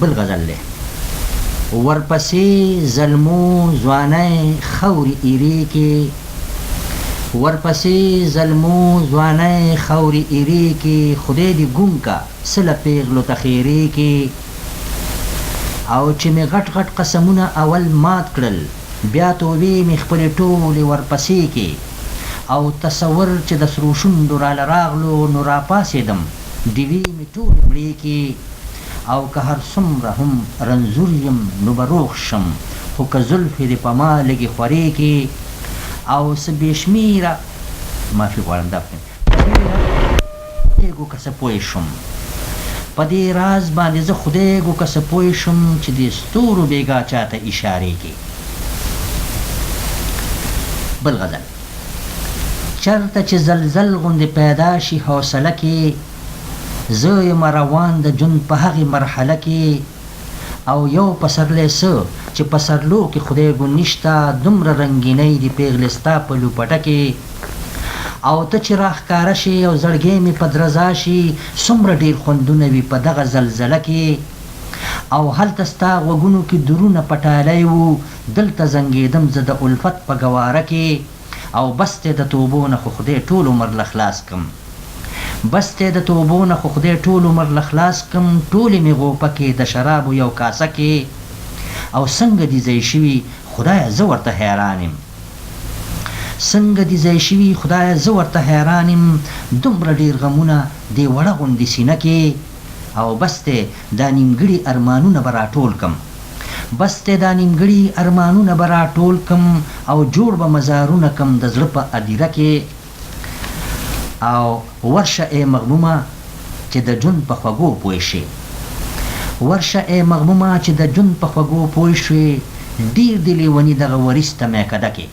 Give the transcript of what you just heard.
بل غزل دی. ورپسې زلمو ځوانۍ خورې ایرې کې، ورپسې زلمو ځوانۍ خورې ایرې کې، خدای دې ګونګ کا سله پیغلو ته خیرې کې. او چې مې غټ غټ قسمونه اول مات کړل، بیا توبې مې خپلې ټولې ورپسې کې. او تصور چې د سرو شونډو راله راغلو، نو راپاڅېدم ډیوې مې ټولې مړې کې. او که هر څومره هم رنځور یم نو به روغ شم، خو که زلفې دې په ما لږې خورې کې. او څه بې شمېره معافي غواړم دا خدایږو که څه پوه شم، په دې راز باندې زه خدایږو که څه پوه شم، چې دې ستورو بېګا چاته اشارې کې. بل غزل. چرته چې زلزل غوندې پیدا شي حوصله کې، زه یم روان د ژوند په هغې مرحله کې. او یو پسرلی څه چې پسرلو کې خدایږو نشته، دومره رنګینۍ دې پیغلې ستا په لوپټه کې. او ته چې راښکاره شي او زړګی مې په درزا شي، څومره ډېر خوندونه وي په دغه زلزله کې. او هلته ستا غوږونو کې درونه پټالی وو، دلته زنګېدم زه د الفت په ګواره کې. او بس دی د توبو نه خو خدای ټول عمر له خلاص کم، بس دی د توبو نه خو خدای ټول عمر له خلاص کم. ټولې مې غوپه کې د شرابو یو کاسه کې. او څنګه دې ځای شوي خدایه زه ورته حیران یم، څنګه دې ځای شوي خدایه زه ورته حیران یم. دومره ډېر غمونه دې وړه غوندې سینه کې. او بس دی دا نیمګړي ارمانونه به راټول کم، بس دی دا نیمګړي ارمانونه به راټول کم. او جوړ به مزارونه کم د زړه په ادیره کې. او ورشه ای مغمومه چې د ژوند په خوږو پوه شي، ورشه ای مغمومه چې د ژوند په خوږو پوه شوې. ډېر دې لیوني دغه وریځ ته میکده کې.